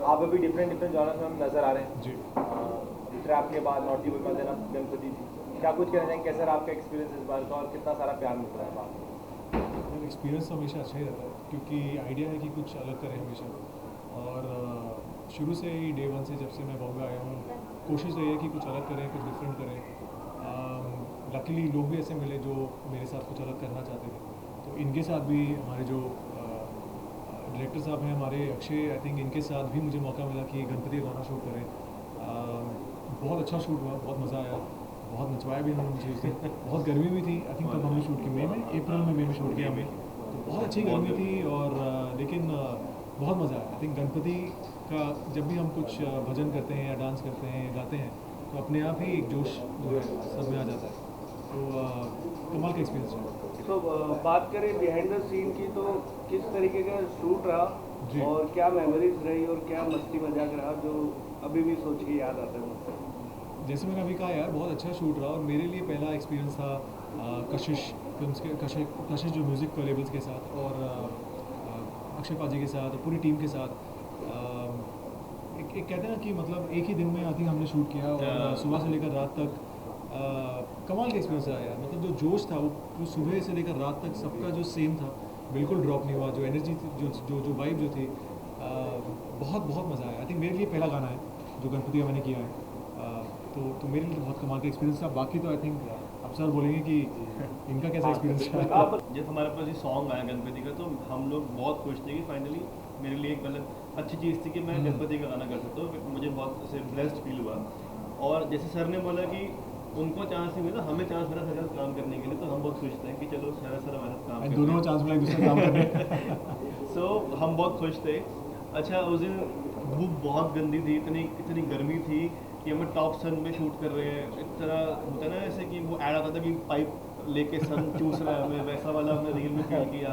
आप अभी different different genres में हम नजर आ रहे हैं जी। ट्रैप के बाद नॉटी के बाद देना गणपति थी, क्या कुछ कहना चाहेंगे, कैसा रहा आपका एक्सपीरियंस इस बार का और कितना सारा प्यार मिल रहा है बाद में? एक्सपीरियंस तो हमेशा अच्छा ही रहता है क्योंकि आइडिया है कि कुछ अलग करें हमेशा। और शुरू से ही डे वन से जब से मैं बॉम्बे आया हूँ कोशिश रही है कि कुछ अलग करें, कुछ डिफरेंट करें। लकीली लोग भी ऐसे मिले जो मेरे साथ कुछ अलग करना चाहते थे, तो इनके साथ भी हमारे जो डायरेक्टर साहब हैं हमारे अक्षय, आई थिंक इनके साथ भी मुझे मौका मिला कि गणपति का गाना शूट करें। बहुत अच्छा शूट हुआ, बहुत मज़ा आया, बहुत नचवाया भी उन्होंने मुझे उस दिन। बहुत गर्मी भी थी, आई थिंक तब हमने शूट की मई में शूट किया हमें, तो बहुत अच्छी गर्मी थी। और लेकिन बहुत मज़ा आया। आई थिंक गणपति का जब भी हम कुछ भजन करते हैं या डांस करते हैं या गाते हैं तो अपने आप ही एक जोश जो है सब में आ जाता है। तो कमाल का एक्सपीरियंस रहा। तो बात करें बिहाइंड द सीन की, तो किस तरीके का शूट रहा जी। और क्या मेमोरीज रही और क्या मस्ती मजाक रहा जो अभी भी सोच के याद आता है मुझसे? जैसे मैंने अभी कहा यार, बहुत अच्छा शूट रहा और मेरे लिए पहला एक्सपीरियंस था कशिश फिल्म्स के, कशिश जो म्यूज़िक लेबल्स के साथ और अक्षय पाजी के साथ और पूरी टीम के साथ। एक कहते हैं ना कि मतलब एक ही दिन में आई थिंक हमने शूट किया और सुबह से लेकर रात तक कमाल का एक्सपीरियंस रहा यार। मतलब जो जोश था वो सुबह से लेकर रात तक सबका जो सेम था, बिल्कुल ड्रॉप नहीं हुआ। जो एनर्जी थी, जो वाइब जो थी, बहुत बहुत मज़ा आया। आई थिंक मेरे लिए पहला गाना है जो गणपति का मैंने किया है। तो मेरे लिए बहुत कमाल का एक्सपीरियंस था। बाकी तो आई थिंक अब सर बोलेंगे कि इनका कैसा एक्सपीरियंस था। जब हमारे पास ये सॉन्ग आया गणपति का तो हम लोग बहुत खुश थे कि फाइनली मेरे लिए एक मतलब अच्छी चीज़ थी कि मैं गणपति का गाना कर सकता हूँ। मुझे बहुत ऐसे ब्लेस्ड फील हुआ। और जैसे सर ने बोला कि उनको चांस नहीं मिला, हमें चांस मिला सर काम करने के लिए, तो हम बहुत खुश थे कि चलो सर हमारे साथ काम दोनों को चांस मिला एक दूसरे काम करने। सो हम बहुत खुश थे। अच्छा, उस दिन धूप बहुत गंदी थी, इतनी गर्मी थी कि हमें टॉप सन में शूट कर रहे हैं। एक तरह होता है ना ऐसे कि वो ऐड आता था कि पाइप लेके सन चूस रहा है हमें, वैसा वाला हमने रील में फील किया।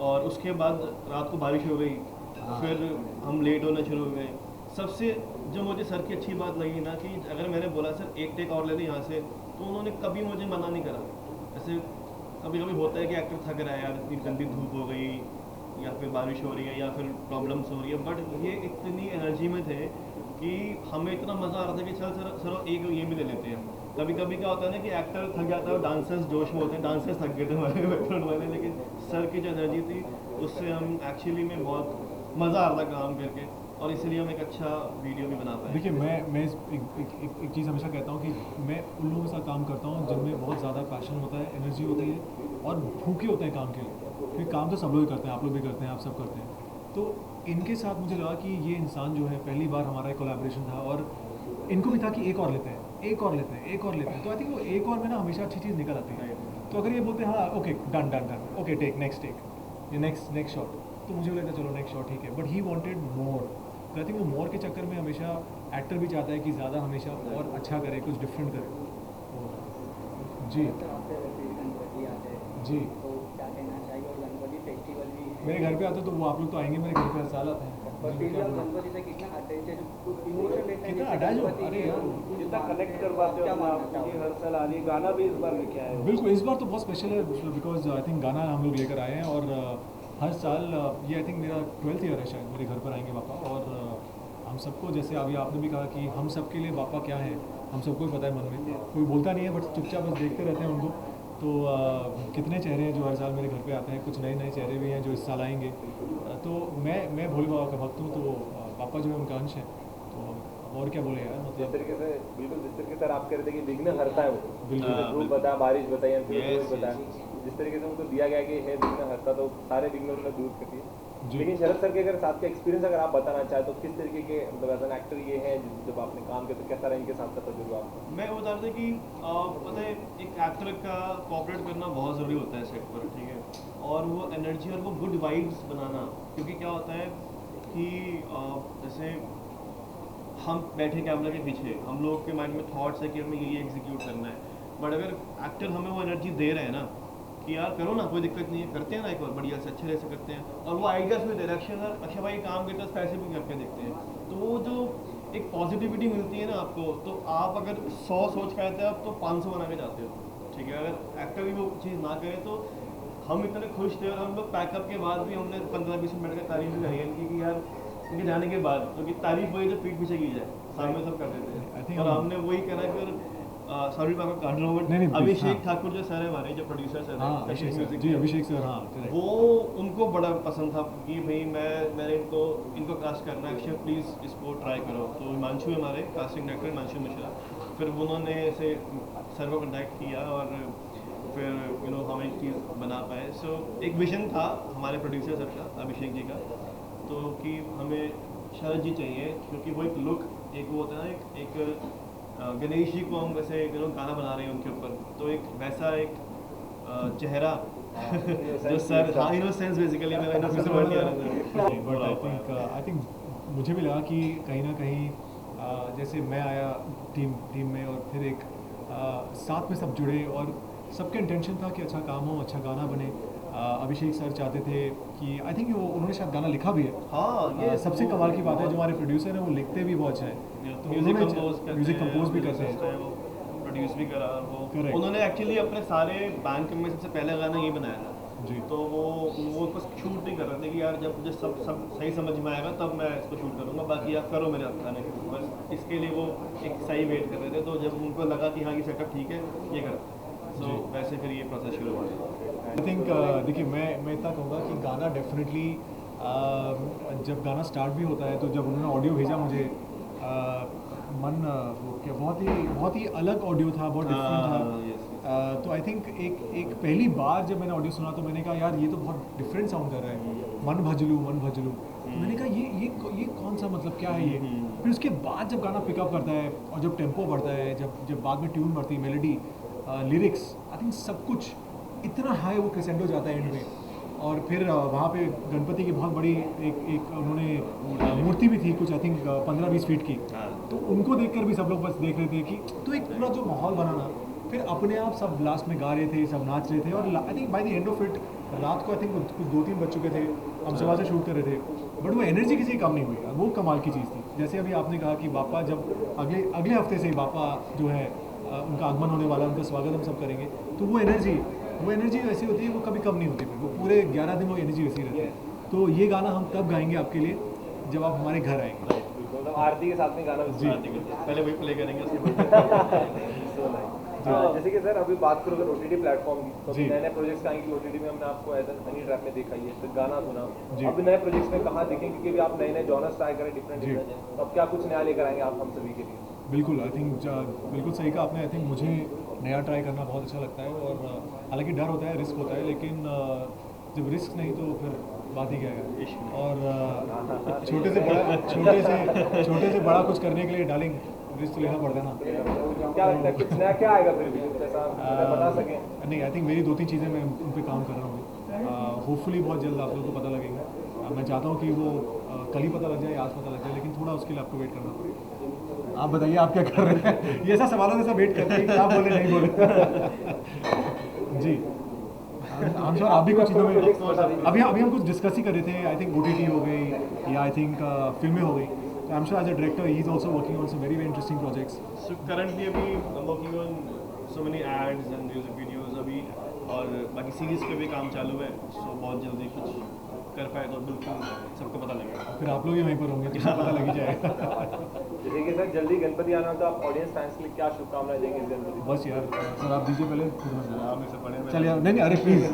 और उसके बाद रात को बारिश हो गई, फिर हम लेट होना शुरू हो गए। सबसे जो मुझे सर की अच्छी बात लगी ना कि अगर मैंने बोला सर एक टेक और ले लें यहाँ से, तो उन्होंने कभी मुझे मना नहीं करा। ऐसे कभी कभी होता है कि एक्टर थक रहा है यार, इतनी गंदी धूप हो गई या फिर बारिश हो रही है या फिर प्रॉब्लम्स हो रही है, बट ये इतनी एनर्जी में थे कि हमें इतना मज़ा आ रहा था कि चल सर सर एक ये भी ले लेते हैं। कभी कभी क्या होता है ना कि एक्टर थक जाता है और डांसर्स जोश में होते हैं, डांसर्स थक गए थे हमारे बैकग्राउंड वाले, लेकिन सर की जो एनर्जी थी उससे हम एक्चुअली में बहुत मज़ा आ रहा था काम करके और इसलिए हम एक अच्छा वीडियो भी बना पाए। देखिए मैं एक चीज़ हमेशा कहता हूँ कि मैं उन लोगों के साथ काम करता हूँ जिनमें बहुत ज़्यादा पैशन होता है, एनर्जी होती है और भूखे होते हैं काम के लिए। क्योंकि काम तो सब लोग करते हैं, आप लोग भी करते हैं, आप सब करते हैं। तो इनके साथ मुझे लगा कि ये इंसान जो है, पहली बार हमारा एक कोलैबोरेशन था और इनको भी था कि एक और लेते हैं, एक और लेते हैं, एक और लेते हैं। तो आई थिंक वो एक और में ना हमेशा अच्छी चीज़ निकल आती है। तो अगर ये बोलते हैं हाँ okay done done done, okay take next take, ये नेक्स्ट शॉट, तो मुझे लगता है चलो नेक्स्ट शॉट ठीक है, बट ही वांटेड मोर। तो आई थिंक वो मोर के चक्कर में हमेशा एक्टर भी चाहता है कि ज़्यादा हमेशा और अच्छा करे, कुछ डिफरेंट करे। जी जी, मेरे घर पे आते तो वो आप लोग तो आएंगे मेरे घर पे, हर साल आते हैं। कितना अटैच हो, अरे यार जितना कनेक्ट कर पाते हो अपने आप को, हर साल आ रही है। गाना भी इस बार लेके आए हो। बिल्कुल, इस बार तो बहुत स्पेशल है बिकॉज आई थिंक गाना हम लोग लेकर आए हैं और हर साल ये आई थिंक मेरा 12th ईयर है शायद मेरे घर पर आएंगे पापा। और हम सबको, जैसे अभी आपने भी कहा कि हम सबके लिए पापा क्या है, हम सबको ही पता है मन में, कोई बोलता नहीं है बट चुपचाप बस देखते रहते हैं उनको। तो कितने चेहरे हैं जो हर साल मेरे घर पे आते हैं, कुछ नए नए चेहरे भी हैं जो इस साल आएंगे। तो मैं भोले बाबा का भक्त हूँ, तो पापा जो है उनका अंश है। तो और क्या बोले यार, जिस मतलब तरीके से बिल्कुल जिस तरीके से आप कह रहे थे कि विघ्न हरता है वो, बिल्कुल। धूप बताया, बारिश बताई, या फिर Yes, रोज बताया, जिस तरीके से उनको दिया गया कि है विघ्न हरता, तो सारे विघ्न उन्होंने दूर कर दिए। जी। लेकिन शरद सर के अगर साथ का एक्सपीरियंस अगर आप बताना चाहें तो किस तरीके के, मतलब एज एन एक्टर ये है जब आपने काम किया तो कैसा रहा इनके साथ का तजुर्बा आपका? मैं बता रहा था कि पता है एक एक्टर का कोऑपरेट करना बहुत ज़रूरी होता है सेट पर, ठीक है, और वो एनर्जी और वो गुड वाइब्स बनाना। क्योंकि क्या होता है कि जैसे हम बैठे कैमरा के पीछे, हम लोग के माइंड में थॉट्स है कि हमें ये एग्जीक्यूट करना है, बट अगर एक्टर हमें वो एनर्जी दे रहे हैं ना कि यार करो ना, कोई दिक्कत नहीं है, करते हैं ना एक और बढ़िया से अच्छे से करते हैं, और वो आइडियाज़ में डायरेक्शन है, अच्छा भाई काम करते हैं पैसे भी करके देखते हैं, तो वो जो एक पॉजिटिविटी मिलती है ना आपको, तो आप अगर 100 सोच के आते हैं आप तो 500 बना के जाते हो, ठीक है। अगर एक्टर भी वो चीज़ ना करे तो हम इतने खुश थे और हम लोग पैकअप के बाद भी हमने 15-20 मिनट का तारीफ भी करी इनकी कि यार उनके जाने के बाद, क्योंकि तारीफ वही जो पीठ पीछे की जाए, सामने सब कर देते I हैं think और हम- हमने वही करा फिर। सॉरी मैं आपको काट रहा हूँ, नहीं, नहीं, बट please, अभिषेक हाँ। ठाकुर जो सर है हमारे, जो प्रोड्यूसर सर हाँ हैं अभिषेक Music सर, के, जी अभिषेक सर, हाँ correct। वो उनको बड़ा पसंद था कि भाई मैंने इनको कास्ट करना है, अक्षय प्लीज़ इसको ट्राई करो। तो हिमांशु हमारे कास्टिंग डायरेक्टर हिमांशु मिश्रा, फिर उन्होंने ऐसे सर को कॉन्टैक्ट किया और फिर हम एक चीज़ बना पाए। सो एक विजन था हमारे प्रोड्यूसर सर का, अभिषेक जी का, तो कि हमें शरद जी चाहिए, क्योंकि वो एक लुक, एक वो होता है ना, एक गणेश जी को हम वैसे गाना बना रहे हैं उनके ऊपर, तो एक वैसा एक चेहरा जो सर, हाँ इनोसेंस बेसिकली, मेरा इनोसेंस वर्ड नहीं आ रहा था। बट आई थिंक मुझे भी लगा कि कहीं ना कहीं जैसे मैं आया टीम में और फिर एक साथ में सब जुड़े और सबके इंटेंशन था कि अच्छा काम हो, अच्छा गाना बने। अभिषेक सर चाहते थे कि आई थिंक वो उन्होंने शायद गाना लिखा भी है। हाँ, ये सबसे कमाल की बात है जो हमारे प्रोड्यूसर हैं वो लिखते भी बहुत अच्छा है, तो म्यूजिक उन्होंने म्यूजिक कंपोज भी करते हैं। प्रोड्यूस भी करा और वो Correct. उन्होंने एक्चुअली अपने सारे बैंक में सबसे पहला गाना ये बनाया था। जी। तो वो बस शूट नहीं कर रहे थे कि यार जब मुझे सब सही समझ में आएगा तब मैं इसको शूट करूँगा, बाकी आप करो मेरे गाने को, बस इसके लिए वो एक सही वेट कर रहे थे। तो जब उनको लगा कि हाँ ये सेटअप ठीक है, ये कर, सो वैसे फिर ये प्रोसेस शुरू हुआ। आई थिंक देखिए मैं इतना कहूँगा कि गाना डेफिनेटली जब गाना स्टार्ट भी होता है तो जब उन्होंने ऑडियो भेजा मुझे मन वो क्या बहुत ही अलग ऑडियो था, बहुत डिफरेंट था। तो आई थिंक एक पहली बार जब मैंने ऑडियो सुना तो मैंने कहा यार ये तो बहुत डिफरेंट साउंड कर रहा है, मन भजलू। तो मैंने कहा ये कौन सा, मतलब क्या है ये। फिर उसके बाद जब गाना पिकअप करता है और जब टेम्पो बढ़ता है, जब बाद में ट्यून बढ़ती है, मेलोडी, लिरिक्स, आई थिंक सब कुछ इतना हाई वो क्रिसेंडो जाता है एंड में। और फिर वहाँ पे गणपति की बहुत बड़ी एक उन्होंने मूर्ति भी थी कुछ आई थिंक 15-20 फीट की, तो उनको देखकर भी सब लोग बस देख रहे थे कि तो एक पूरा जो माहौल बना ना, फिर अपने आप सब लास्ट में गा रहे थे, सब नाच रहे थे। और I think by the end of it रात को आई थिंक कुछ 2-3 बज चुके थे, हम सुबह से शूट कर रहे थे, बट वो एनर्जी किसी कम नहीं हुई, वो कमाल की चीज़ थी। जैसे अभी आपने कहा कि बापा जब अगले हफ्ते से ही बापा जो है उनका आगमन होने वाला, उनका स्वागत हम सब करेंगे, तो वो एनर्जी वैसी होती है, वो कभी कम नहीं होती, फिर वो पूरे 11 दिन वो एनर्जी वैसी रहती है। तो ये गाना हम तब गाएंगे आपके लिए जब आप हमारे घर आएंगे। मतलब आरती के साथ में गाना जी। पहले वही प्ले करेंगे, उसके बाद जैसे कि सर अभी बात करो अगर OTT प्लेटफॉर्म की, तो जी। नए प्रोजेक्ट्स आएंगे कि OTT में हमने आपको एज हनी ट्रैप में देखा ही है, फिर गाना सुना, जी। अब नए प्रोजेक्ट्स में कहाँ देखेंगे, क्योंकि आप नए जॉनर्स ट्राई करें डिफरेंट, जी। तो अब क्या कुछ नया लेकर आएंगे आप हम सभी के लिए? बिल्कुल, आई थिंक बिल्कुल सही कहा आपने। आई थिंक मुझे नया ट्राई करना बहुत अच्छा लगता है और हालांकि डर होता है, रिस्क होता है, लेकिन जब रिस्क नहीं तो फिर बात ही क्या है। और छोटे से बड़ा कुछ करने के लिए डार्लिंग रिस्क तो लेना पड़ता है ना। क्या लगता है कुछ नया क्या आएगा फिर भी कुछ ऐसा बता सकें? नहीं, आई थिंक मेरी 2-3 चीज़ें मैं उन पर काम कर रहा हूँ, होपफुली बहुत जल्द आप लोगों को पता लगेगा। मैं चाहता हूँ कि वो कल ही पता लग जाए, आज पता लग जाए, लेकिन थोड़ा उसके लिए आपको वेट करना पड़ेगा। आप बताइए आप क्या कर रहे हैं? ये ऐसा सवालों से सब वेट करते हैं कि क्या बोले नहीं बोले। जी, हम श्योर आप भी कुछ चीज़ों में अभी हम कुछ डिस्कस ही कर रहे थे। आई थिंक OTT हो गई या आई थिंक फिल्में हो गई, तो I am sure as a director he is also working on some very interesting projects. So currently अभी I'm working on so many ads and music videos अभी, और बाकी सीरीज पे भी काम चालू है। सो बहुत जल्दी कुछ कर पाए तो बिल्कुल सबको पता लगेगा। फिर आप लोग ही वहीं पर होंगे तो सब पता लग ही जाएगा। जैसे कि सर जल्दी गणपति आना, तो आप ऑडियंस फैंस के लिए क्या शुभकामनाएं देंगे इस गणपति? बस यार सर आप दीजिए पहले, आप इससे पढ़े चल यार नहीं अरे प्लीज़।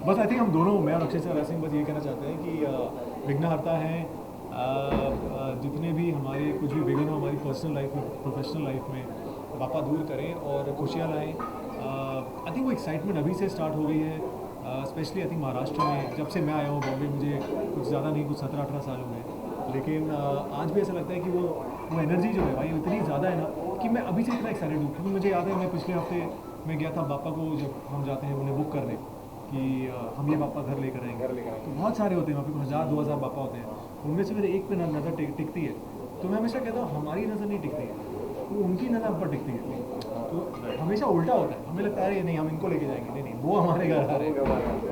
बस आई थिंक हम दोनों, मैं और अक्षय सर ऐसे बस ये कहना चाहते हैं कि विघ्नहर्ता हैं, जितने भी हमारे कुछ भी विघ्न हो हमारी पर्सनल लाइफ में, प्रोफेशनल लाइफ में, पापा दूर करें और खुशियाँ लाएँ। आई थिंक वो एक्साइटमेंट अभी से स्टार्ट हो गई है, स्पेशली आई थिंक महाराष्ट्र में। जब से मैं आया हूँ बॉम्बे, मुझे कुछ ज़्यादा नहीं, कुछ 17-18 साल हुए हैं, लेकिन आज भी ऐसा लगता है कि वो एनर्जी जो है भाई इतनी ज़्यादा है ना कि मैं अभी से इतना एक्साइटेड हूँ। क्योंकि मुझे याद है मैं पिछले हफ्ते मैं गया था पापा को, जब हम जाते हैं उन्हें बुक करने कि हम ये पापा घर लेकर आएंगे, तो बहुत सारे होते हैं वहाँ पे, 1000-2000 पापा होते हैं, उनमें से मेरे एक पे नज़र टिकती है। तो मैं हमेशा कहता हूँ हमारी नज़र नहीं टिकती है, तो उनकी नज़र हम पर टिकती है। तो हमेशा उल्टा होता है, हमें लगता है नहीं हम इनको लेके जाएंगे, नहीं वो हमारे घर आ रहे हैं।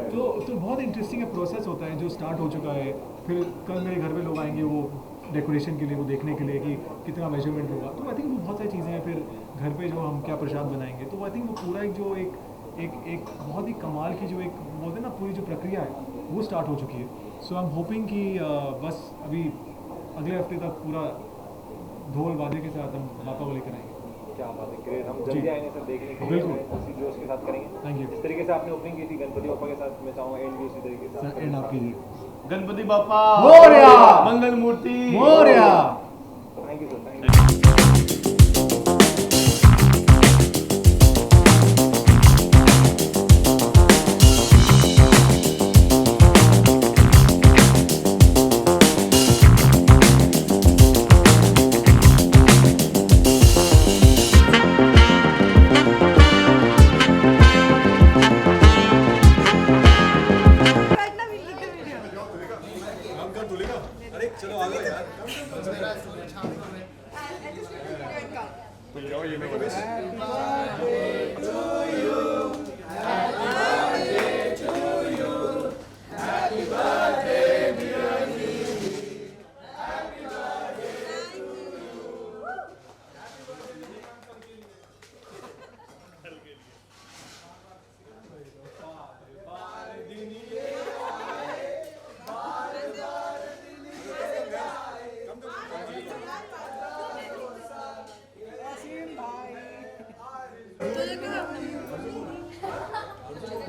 तो बहुत इंटरेस्टिंग प्रोसेस होता है जो स्टार्ट हो चुका है। फिर कल मेरे घर पे लोग आएंगे वो डेकोरेशन के लिए, वो देखने के लिए कि कितना मेजरमेंट होगा। तो आई थिंक वो बहुत सारी चीज़ें हैं। फिर घर पे जो हम क्या प्रसाद बनाएंगे, तो आई थिंक वो पूरा एक जो एक बहुत ही कमाल की जो एक बोलते हैं ना पूरी जो प्रक्रिया है वो स्टार्ट हो चुकी है। सो आई एम होपिंग कि बस अभी अगले हफ्ते तक पूरा ढोल बाजे के साथ हम बापा को लेकर आएंगे। क्या बात है, ग्रेट। हम जी। जल्दी आएंगे सर देखने के लिए, बिल्कुल। उसी जोश के साथ करेंगे। थैंक यू जिस तरीके से आपने ओपनिंग की थी गणपति बापा के साथ, मैं चाहूँगा एंड भी उसी तरीके से आप सर एंड आप कीजिए। Ganpati Bappa Morya! Mangal Murti Morya! Thank you sir, thank you.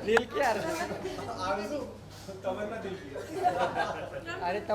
दिल क्या अरे तब